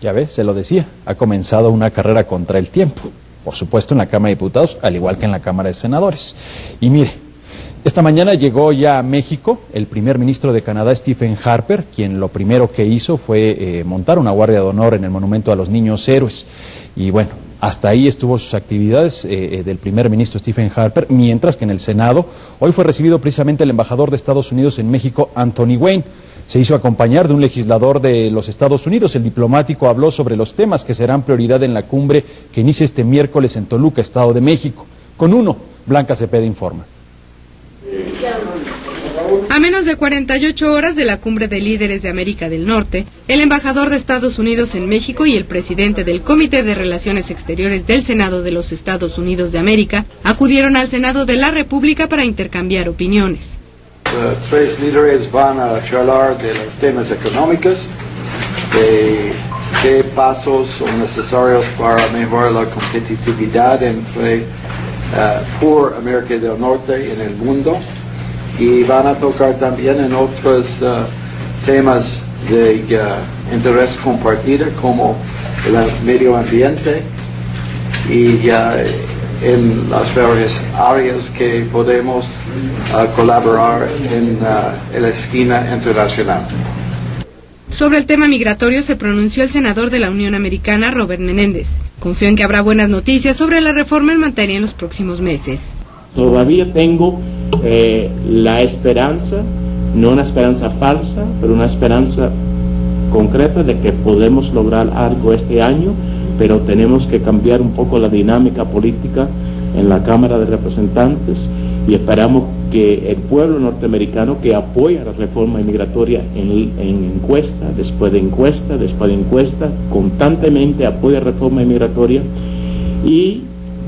Ya ves, se lo decía, ha comenzado una carrera contra el tiempo, por supuesto en la Cámara de Diputados, al igual que en la Cámara de Senadores. Y mire, esta mañana llegó ya a México el primer ministro de Canadá, Stephen Harper, quien lo primero que hizo fue montar una guardia de honor en el Monumento a los Niños Héroes. Y bueno, hasta ahí estuvo sus actividades del primer ministro Stephen Harper, mientras que en el Senado hoy fue recibido precisamente el embajador de Estados Unidos en México, Anthony Wayne. Se hizo acompañar de un legislador de los Estados Unidos. El diplomático habló sobre los temas que serán prioridad en la cumbre que inicia este miércoles en Toluca, Estado de México. Con uno, Blanca Cepeda informa. A menos de 48 horas de la Cumbre de Líderes de América del Norte, el embajador de Estados Unidos en México y el presidente del Comité de Relaciones Exteriores del Senado de los Estados Unidos de América acudieron al Senado de la República para intercambiar opiniones. Tres líderes van a charlar de los temas económicos, de qué pasos son necesarios para mejorar la competitividad por América del Norte en el mundo. Y van a tocar también en otros temas de interés compartido como el medio ambiente y en las varias áreas que podemos colaborar en la esquina internacional. Sobre el tema migratorio se pronunció el senador de la Unión Americana, Robert Menéndez. Confió en que habrá buenas noticias sobre la reforma en materia en los próximos meses. Todavía tengo la esperanza, no una esperanza falsa, pero una esperanza concreta de que podemos lograr algo este año, pero tenemos que cambiar un poco la dinámica política en la Cámara de Representantes y esperamos que el pueblo norteamericano que apoya la reforma migratoria en encuesta, después de encuesta, después de encuesta, constantemente apoya la reforma migratoria y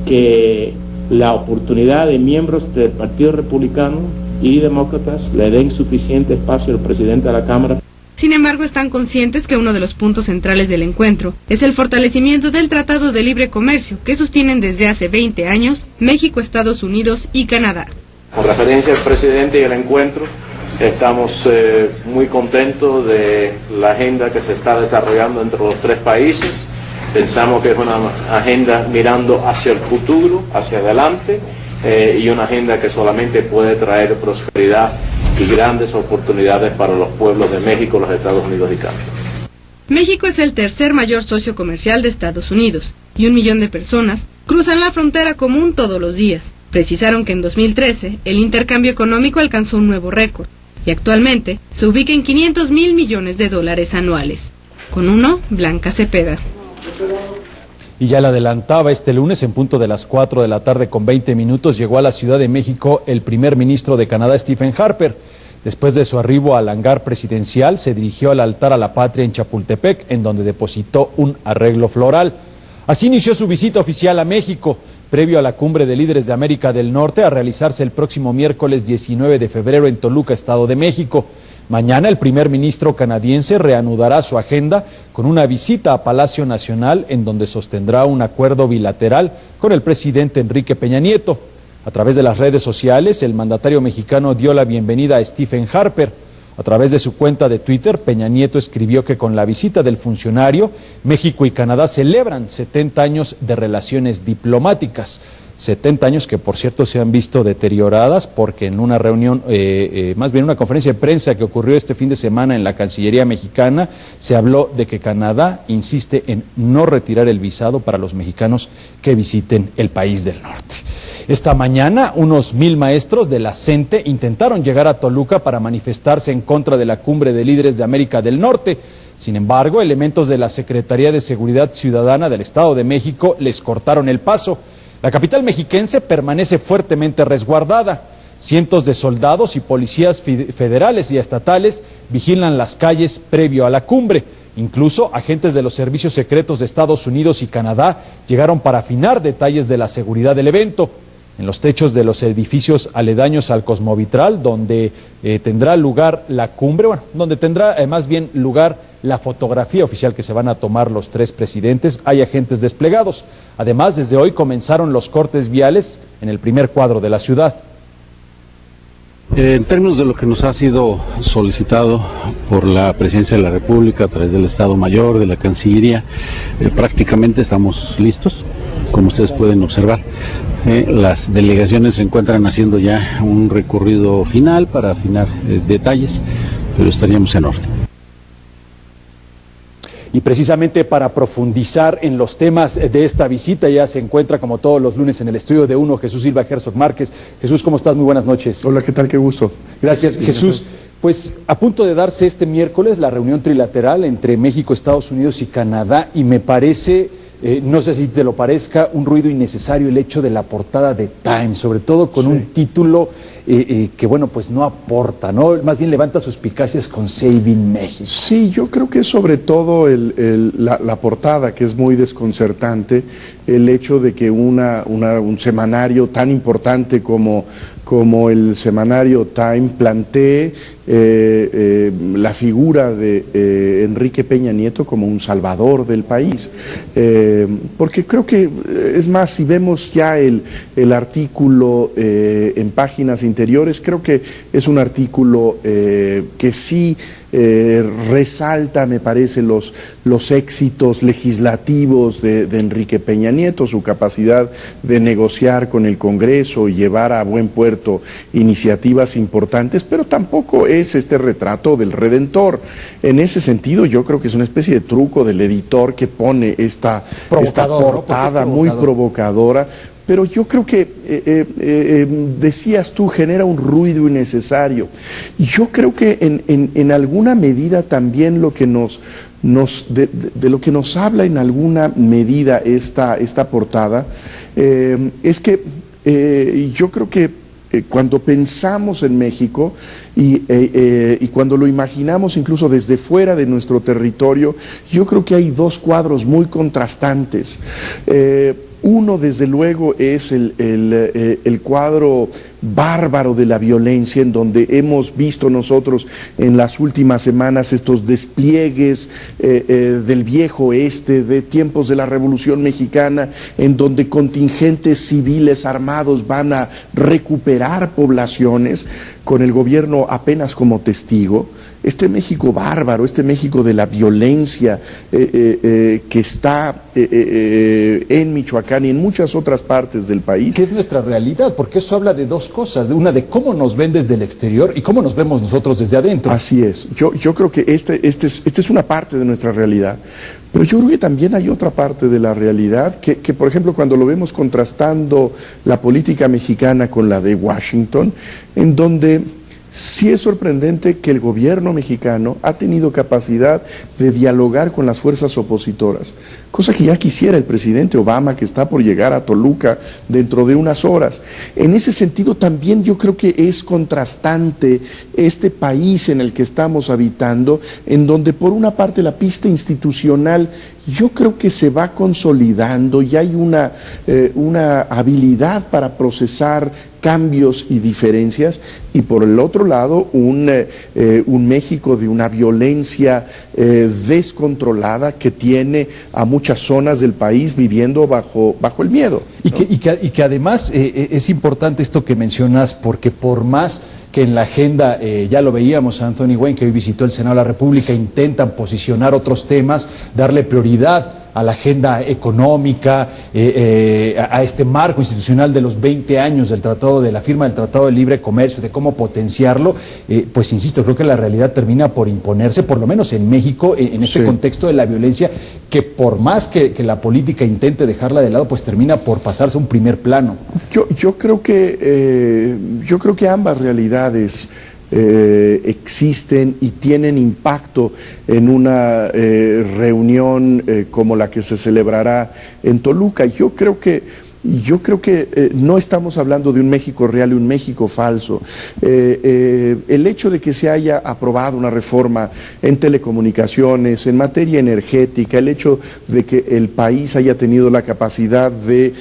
que la oportunidad de miembros del Partido Republicano y Demócratas le den suficiente espacio al presidente de la Cámara. Sin embargo, están conscientes que uno de los puntos centrales del encuentro es el fortalecimiento del Tratado de Libre Comercio que sostienen desde hace 20 años México, Estados Unidos y Canadá. Con referencia al presidente y el encuentro, estamos muy contentos de la agenda que se está desarrollando entre los tres países. Pensamos que es una agenda mirando hacia el futuro, hacia adelante, y una agenda que solamente puede traer prosperidad y grandes oportunidades para los pueblos de México, los Estados Unidos y Canadá. México es el tercer mayor socio comercial de Estados Unidos y 1 millón de personas cruzan la frontera común todos los días. Precisaron que en 2013 el intercambio económico alcanzó un nuevo récord y actualmente se ubica en $500,000 millones anuales. Con uno, Blanca Cepeda. Y ya le adelantaba, este lunes en punto de las 4 de la tarde con 20 minutos llegó a la Ciudad de México el primer ministro de Canadá, Stephen Harper. Después de su arribo al hangar presidencial, se dirigió al altar a la patria en Chapultepec, en donde depositó un arreglo floral. Así inició su visita oficial a México, previo a la Cumbre de Líderes de América del Norte, a realizarse el próximo miércoles 19 de febrero en Toluca, Estado de México. Mañana el primer ministro canadiense reanudará su agenda con una visita a Palacio Nacional, en donde sostendrá un acuerdo bilateral con el presidente Enrique Peña Nieto. A través de las redes sociales, el mandatario mexicano dio la bienvenida a Stephen Harper. A través de su cuenta de Twitter, Peña Nieto escribió que con la visita del funcionario, México y Canadá celebran 70 años de relaciones diplomáticas. 70 años que, por cierto, se han visto deterioradas porque en una reunión, más bien una conferencia de prensa que ocurrió este fin de semana en la Cancillería mexicana, se habló de que Canadá insiste en no retirar el visado para los mexicanos que visiten el país del norte. Esta mañana, unos 1,000 maestros de la CENTE intentaron llegar a Toluca para manifestarse en contra de la Cumbre de Líderes de América del Norte. Sin embargo, elementos de la Secretaría de Seguridad Ciudadana del Estado de México les cortaron el paso. La capital mexiquense permanece fuertemente resguardada. Cientos de soldados y policías federales y estatales vigilan las calles previo a la cumbre. Incluso agentes de los servicios secretos de Estados Unidos y Canadá llegaron para afinar detalles de la seguridad del evento. En los techos de los edificios aledaños al Cosmovitral, donde tendrá lugar la cumbre, donde tendrá más bien lugar la fotografía oficial que se van a tomar los tres presidentes, hay agentes desplegados. Además, desde hoy comenzaron los cortes viales en el primer cuadro de la ciudad. En términos de lo que nos ha sido solicitado por la Presidencia de la República a través del Estado Mayor, de la Cancillería, prácticamente estamos listos, como ustedes pueden observar. Las delegaciones se encuentran haciendo ya un recorrido final para afinar detalles, pero estaríamos en orden. Y precisamente para profundizar en los temas de esta visita, ya se encuentra como todos los lunes en el estudio de Uno, Jesús Silva Herzog Márquez. Jesús, ¿cómo estás? Muy buenas noches. Hola, ¿qué tal? Qué gusto. Gracias, Jesús. Pues a punto de darse este miércoles la reunión trilateral entre México, Estados Unidos y Canadá, y me parece, no sé si te lo parezca, un ruido innecesario el hecho de la portada de Time, sobre todo con un título que, bueno, pues no aporta, ¿no? Más bien levanta suspicacias con Saving México. Sí, yo creo que sobre todo la portada, que es muy desconcertante, el hecho de que un semanario tan importante como el semanario Time plantee la figura de Enrique Peña Nieto como un salvador del país, porque creo que, es más, si vemos ya el artículo en páginas interiores, creo que es un artículo que sí resalta, me parece, los éxitos legislativos de Enrique Peña Nieto, su capacidad de negociar con el Congreso y llevar a buen puerto iniciativas importantes, pero tampoco es este retrato del Redentor. En ese sentido, yo creo que es una especie de truco del editor que pone esta portada, ¿no? Muy provocadora. Pero yo creo que, decías tú, genera un ruido innecesario. Yo creo que en alguna medida también lo que de lo que nos habla en alguna medida esta portada, es que yo creo que cuando pensamos en México y cuando lo imaginamos incluso desde fuera de nuestro territorio, yo creo que hay dos cuadros muy contrastantes. Uno, desde luego, es el cuadro bárbaro de la violencia, en donde hemos visto nosotros en las últimas semanas estos despliegues del viejo oeste, de tiempos de la Revolución Mexicana, en donde contingentes civiles armados van a recuperar poblaciones, con el gobierno apenas como testigo. Este México bárbaro, este México de la violencia que está en Michoacán y en muchas otras partes del país. ¿Qué es nuestra realidad? Porque eso habla de dos cosas, una de cómo nos ven desde el exterior y cómo nos vemos nosotros desde adentro. Así es, yo creo que esta es una parte de nuestra realidad, pero yo creo que también hay otra parte de la realidad que por ejemplo, cuando lo vemos contrastando la política mexicana con la de Washington, en donde sí es sorprendente que el gobierno mexicano ha tenido capacidad de dialogar con las fuerzas opositoras, cosa que ya quisiera el presidente Obama, que está por llegar a Toluca dentro de unas horas. En ese sentido también yo creo que es contrastante este país en el que estamos habitando, en donde por una parte la pista institucional yo creo que se va consolidando y hay una habilidad para procesar cambios y diferencias, y por el otro lado un México de una violencia descontrolada que tiene a muchas zonas del país viviendo bajo el miedo, ¿no? Y que además es importante esto que mencionas, porque por más que en la agenda, ya lo veíamos a Anthony Wayne, que hoy visitó el Senado de la República, intentan posicionar otros temas, darle prioridad a la agenda económica, a este marco institucional de los 20 años de la firma del Tratado de Libre Comercio, de cómo potenciarlo, pues insisto, creo que la realidad termina por imponerse, por lo menos en México, en este contexto de la violencia, que por más que la política intente dejarla de lado, pues termina por pasarse a un primer plano. Yo creo que ambas realidades existen y tienen impacto en una reunión como la que se celebrará en Toluca. Yo creo que no estamos hablando de un México real y un México falso. El hecho de que se haya aprobado una reforma en telecomunicaciones, en materia energética, el hecho de que el país haya tenido la capacidad de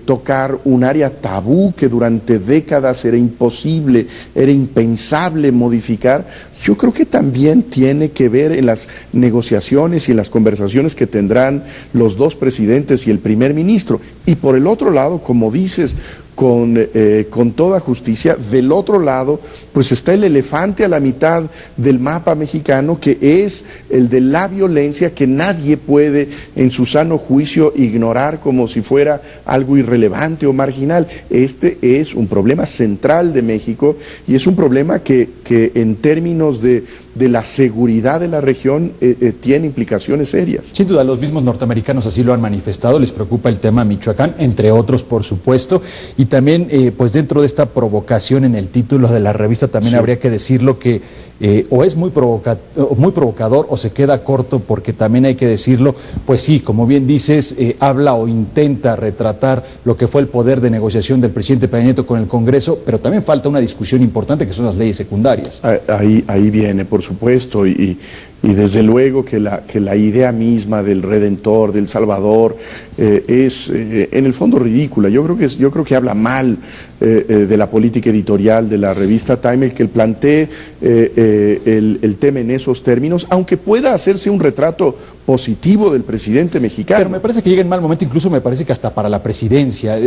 tocar un área tabú que durante décadas era imposible, era impensable modificar, yo creo que también tiene que ver en las negociaciones y en las conversaciones que tendrán los dos presidentes y el primer ministro. Y por el otro lado, como dices, con toda justicia. Del otro lado, pues está el elefante a la mitad del mapa mexicano, que es el de la violencia, que nadie puede en su sano juicio ignorar como si fuera algo irrelevante o marginal. Este es un problema central de México y es un problema que en términos de la seguridad de la región tiene implicaciones serias. Sin duda, los mismos norteamericanos así lo han manifestado, les preocupa el tema Michoacán, entre otros, por supuesto, y también pues dentro de esta provocación en el título de la revista también habría que decirlo que o es muy provocador o se queda corto, porque también hay que decirlo, pues sí, como bien dices, habla o intenta retratar lo que fue el poder de negociación del presidente Peña Nieto con el Congreso, pero también falta una discusión importante que son las leyes secundarias. Ahí viene, por supuesto, y desde luego que la idea misma del Redentor, del Salvador, es en el fondo ridícula. Yo creo que habla mal de la política editorial de la revista Time el que plantee el tema en esos términos, aunque pueda hacerse un retrato positivo del presidente mexicano. Pero me parece que llega en mal momento, incluso me parece que hasta para la presidencia,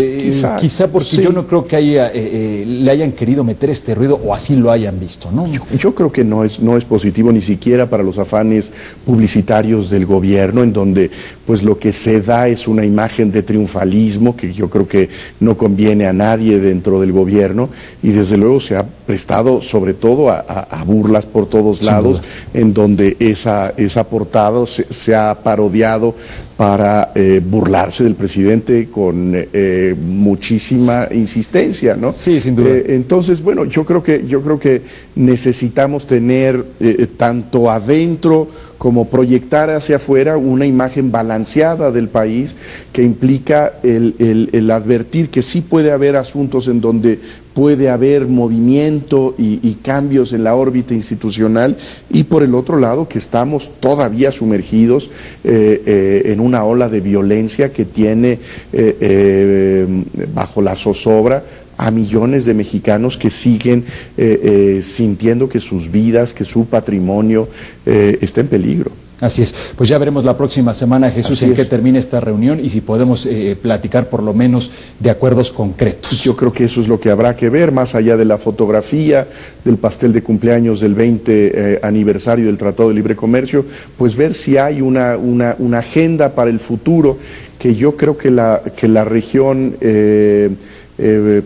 quizá porque sí. Yo no creo que le hayan querido meter este ruido o así lo hayan visto, ¿no? Yo creo que no es positivo ni siquiera para los afanes publicitarios del gobierno, en donde pues lo que se da es una imagen de triunfalismo que yo creo que no conviene a nadie dentro del gobierno, y desde luego se ha prestado sobre todo a burlas por todos lados, en donde esa portada se ha parodiado para burlarse del presidente con muchísima insistencia, ¿no? Sí, sin duda. Entonces, bueno, yo creo que necesitamos tener tanto adentro como proyectar hacia afuera una imagen balanceada del país, que implica el advertir que sí puede haber asuntos en donde puede haber movimiento y cambios en la órbita institucional, y por el otro lado que estamos todavía sumergidos en una ola de violencia que tiene bajo la zozobra a millones de mexicanos que siguen sintiendo que sus vidas, que su patrimonio está en peligro. Así es, pues ya veremos la próxima semana, Jesús, en qué termina esta reunión y si podemos platicar por lo menos de acuerdos concretos. Yo creo que eso es lo que habrá que ver, más allá de la fotografía, del pastel de cumpleaños del 20 aniversario del Tratado de Libre Comercio, pues ver si hay una agenda para el futuro, que yo creo que la región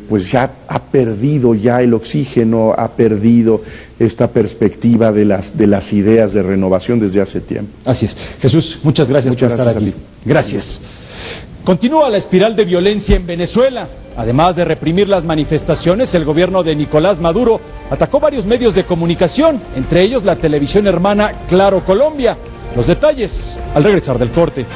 pues ya ha perdido ya el oxígeno, ha perdido esta perspectiva de las ideas de renovación desde hace tiempo. Así es. Jesús, muchas gracias por estar aquí. Gracias. Continúa la espiral de violencia en Venezuela. Además de reprimir las manifestaciones, el gobierno de Nicolás Maduro atacó varios medios de comunicación, entre ellos la televisión hermana Claro Colombia. Los detalles al regresar del corte.